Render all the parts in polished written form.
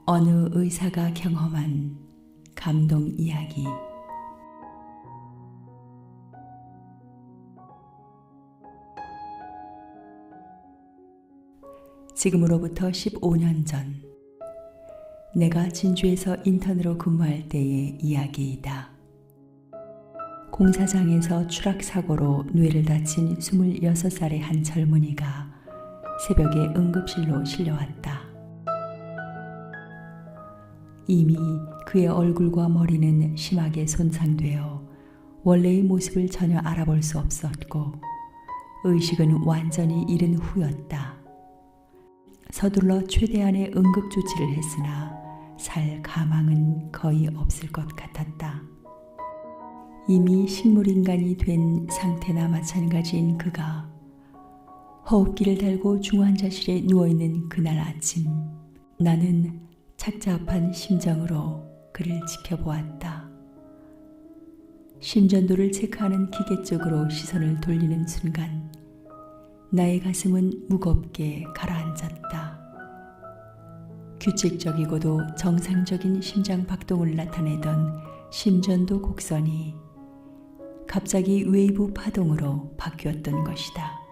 어느 의사가 경험한 감동 이야기. 지금으로부터 15년 전, 내가 진주에서 인턴으로 근무할 때의 이야기이다. 공사장에서 추락사고로 뇌를 다친 26살의 한 젊은이가 새벽에 응급실로 실려왔다. 이미 그의 얼굴과 머리는 심하게 손상되어 원래의 모습을 전혀 알아볼 수 없었고 의식은 완전히 잃은 후였다. 서둘러 최대한의 응급조치를 했으나 살 가망은 거의 없을 것 같았다. 이미 식물인간이 된 상태나 마찬가지인 그가 호흡기를 달고 중환자실에 누워있는 그날 아침, 나는 착잡한 심정으로 그를 지켜보았다. 심전도를 체크하는 기계 쪽으로 시선을 돌리는 순간 나의 가슴은 무겁게 가라앉았다. 규칙적이고도 정상적인 심장 박동을 나타내던 심전도 곡선이 갑자기 웨이브 파동으로 바뀌었던 것이다.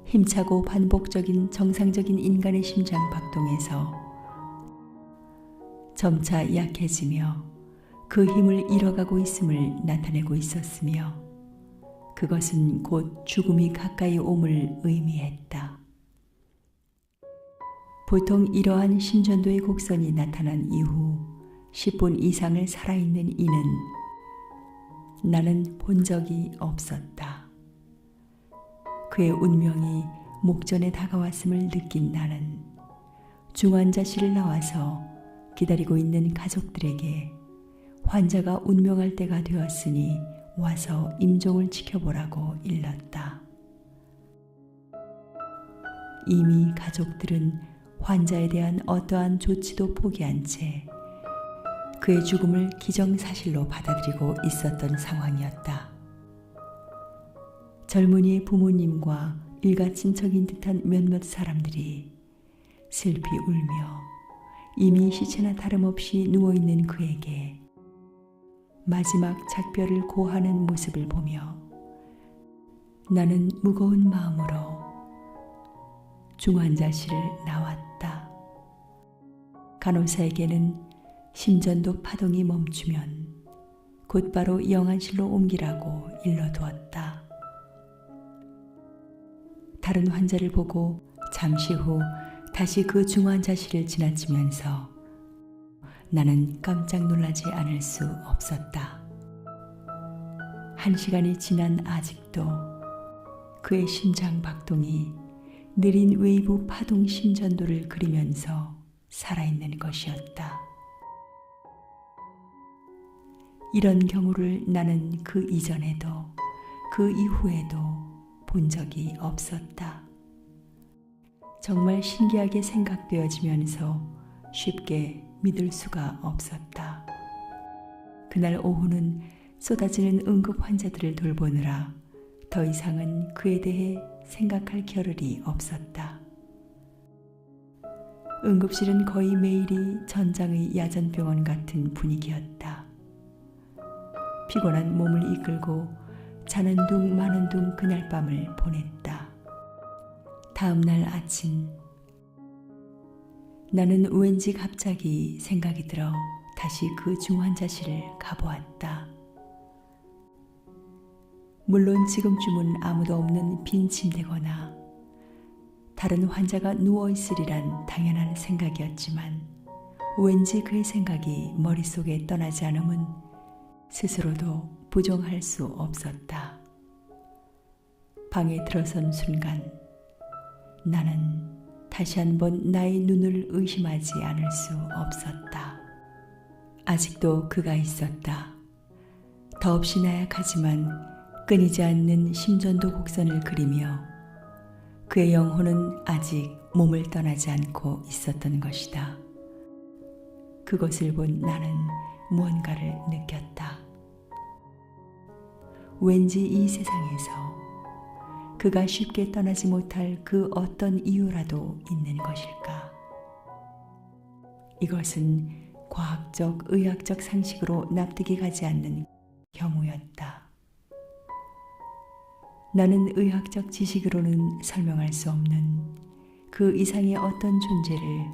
힘차고 반복적인 정상적인 인간의 심장 박동에서 점차 약해지며 그 힘을 잃어가고 있음을 나타내고 있었으며 그것은 곧 죽음이 가까이 옴을 의미했다. 보통 이러한 심전도의 곡선이 나타난 이후 10분 이상을 살아있는 이는 나는 본 적이 없었다. 그의 운명이 목전에 다가왔음을 느낀 나는 중환자실을 나와서 기다리고 있는 가족들에게 환자가 운명할 때가 되었으니 와서 임종을 지켜보라고 일렀다. 이미 가족들은 환자에 대한 어떠한 조치도 포기한 채 그의 죽음을 기정사실로 받아들이고 있었던 상황이었다. 젊은이의 부모님과 일가 친척인 듯한 몇몇 사람들이 슬피 울며 이미 시체나 다름없이 누워있는 그에게 마지막 작별을 고하는 모습을 보며 나는 무거운 마음으로 중환자실을 나왔다. 간호사에게는 심전도 파동이 멈추면 곧바로 영안실로 옮기라고 일러두었다. 다른 환자를 보고 잠시 후 다시 그 중환자실을 지나치면서 나는 깜짝 놀라지 않을 수 없었다. 1시간이 지난 아직도 그의 심장 박동이 느린 웨이브 파동 심전도를 그리면서 살아있는 것이었다. 이런 경우를 나는 그 이전에도 그 이후에도 본 적이 없었다. 정말 신기하게 생각되어지면서 쉽게 믿을 수가 없었다. 그날 오후는 쏟아지는 응급 환자들을 돌보느라 더 이상은 그에 대해 생각할 겨를이 없었다. 응급실은 거의 매일이 전장의 야전병원 같은 분위기였다. 피곤한 몸을 이끌고 자는 둥 마는 둥 그날 밤을 보냈다. 다음 날 아침 나는 왠지 갑자기 생각이 들어 다시 그 중환자실을 가보았다. 물론 지금쯤은 아무도 없는 빈 침대거나 다른 환자가 누워있으리란 당연한 생각이었지만 왠지 그의 생각이 머릿속에 떠나지 않음은 스스로도 부정할 수 없었다. 방에 들어선 순간 나는 다시 한번 나의 눈을 의심하지 않을 수 없었다. 아직도 그가 있었다. 더없이 나약하지만 끊이지 않는 심전도 곡선을 그리며 그의 영혼은 아직 몸을 떠나지 않고 있었던 것이다. 그것을 본 나는 무언가를 느꼈다. 왠지 이 세상에서 그가 쉽게 떠나지 못할 그 어떤 이유라도 있는 것일까? 이것은 과학적, 의학적 상식으로 납득이 가지 않는 경우였다. 나는 의학적 지식으로는 설명할 수 없는 그 이상의 어떤 존재를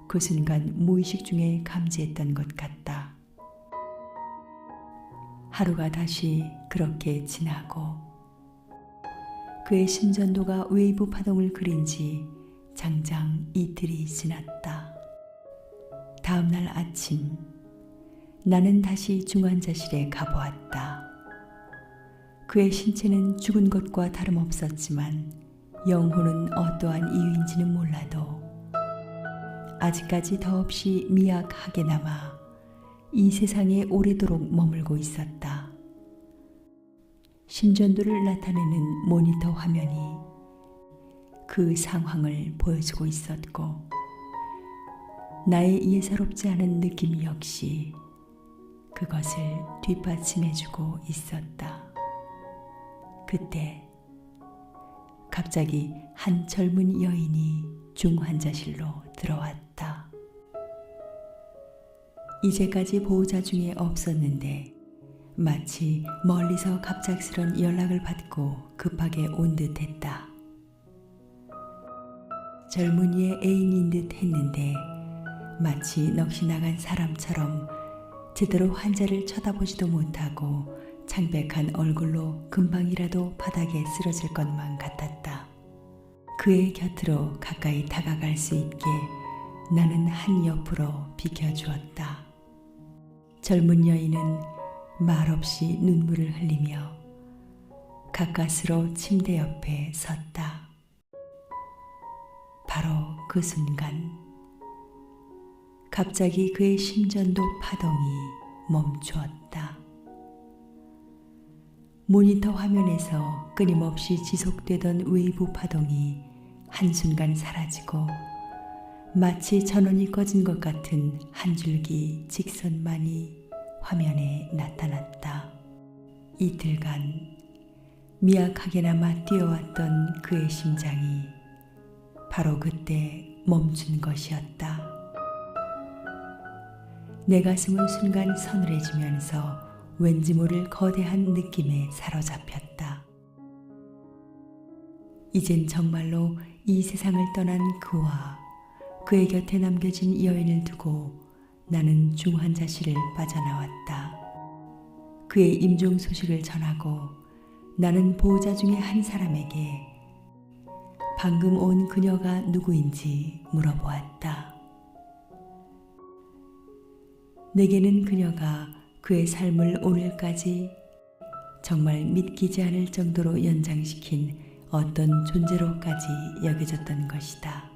그 순간 무의식 중에 감지했던 것 같다. 하루가 다시 그렇게 지나고 그의 심전도가 웨이브 파동을 그린 지 장장 이틀이 지났다. 다음 날 아침 나는 다시 중환자실에 가보았다. 그의 신체는 죽은 것과 다름없었지만 영혼은 어떠한 이유인지는 몰라도 아직까지 더없이 미약하게나마 이 세상에 오래도록 머물고 있었다. 심전도를 나타내는 모니터 화면이 그 상황을 보여주고 있었고 나의 예사롭지 않은 느낌 역시 그것을 뒷받침해주고 있었다. 그때 갑자기 한 젊은 여인이 중환자실로 들어왔다. 이제까지 보호자 중에 없었는데 마치 멀리서 갑작스런 연락을 받고 급하게 온 듯했다. 젊은이의 애인인 듯 했는데 마치 넋이 나간 사람처럼 제대로 환자를 쳐다보지도 못하고 창백한 얼굴로 금방이라도 바닥에 쓰러질 것만 같았다. 그의 곁으로 가까이 다가갈 수 있게 나는 한 옆으로 비켜주었다. 젊은 여인은 말없이 눈물을 흘리며 가까스로 침대 옆에 섰다. 바로 그 순간 갑자기 그의 심전도 파동이 멈추었다. 모니터 화면에서 끊임없이 지속되던 웨이브 파동이 한순간 사라지고 마치 전원이 꺼진 것 같은 한 줄기 직선만이 화면에 나타났다. 이틀간 미약하게나마 뛰어왔던 그의 심장이 바로 그때 멈춘 것이었다. 내 가슴은 순간 서늘해지면서 왠지 모를 거대한 느낌에 사로잡혔다. 이젠 정말로 이 세상을 떠난 그와 그의 곁에 남겨진 여인을 두고 나는 중환자실을 빠져나왔다. 그의 임종 소식을 전하고 나는 보호자 중에 한 사람에게 방금 온 그녀가 누구인지 물어보았다. 내게는 그녀가 그의 삶을 오늘까지 정말 믿기지 않을 정도로 연장시킨 어떤 존재로까지 여겨졌던 것이다.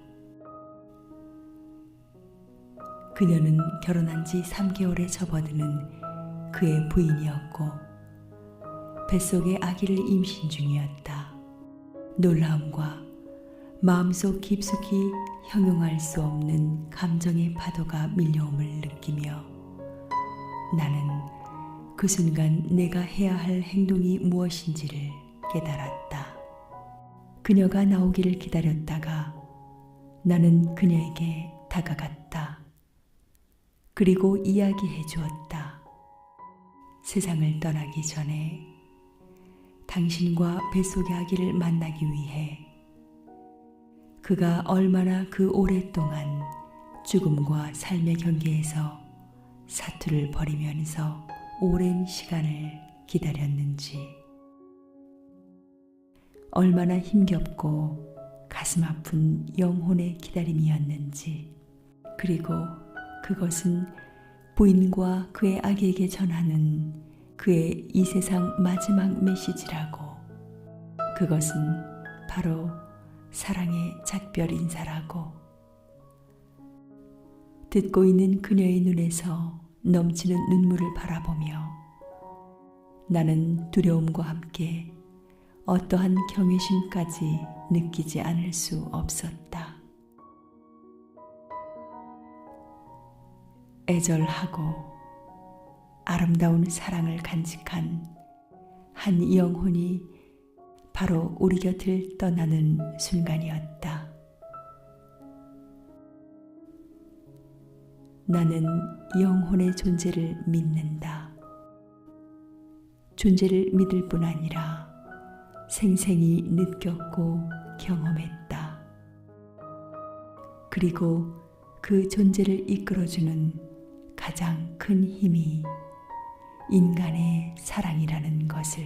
그녀는 결혼한 지 3개월에 접어드는 그의 부인이었고 뱃속에 아기를 임신 중이었다. 놀라움과 마음속 깊숙이 형용할 수 없는 감정의 파도가 밀려옴을 느끼며 나는 그 순간 내가 해야 할 행동이 무엇인지를 깨달았다. 그녀가 나오기를 기다렸다가 나는 그녀에게 다가갔다. 그리고 이야기해 주었다. 세상을 떠나기 전에 당신과 뱃속의 아기를 만나기 위해 그가 얼마나 그 오랫동안 죽음과 삶의 경계에서 사투를 벌이면서 오랜 시간을 기다렸는지, 얼마나 힘겹고 가슴 아픈 영혼의 기다림이었는지, 그리고 그것은 부인과 그의 아기에게 전하는 그의 이 세상 마지막 메시지라고, 그것은 바로 사랑의 작별 인사라고. 듣고 있는 그녀의 눈에서 넘치는 눈물을 바라보며 나는 두려움과 함께 어떠한 경외심까지 느끼지 않을 수 없었다. 애절하고 아름다운 사랑을 간직한 한 영혼이 바로 우리 곁을 떠나는 순간이었다. 나는 영혼의 존재를 믿는다. 존재를 믿을 뿐 아니라 생생히 느꼈고 경험했다. 그리고 그 존재를 이끌어주는 가장 큰 힘이 인간의 사랑이라는 것을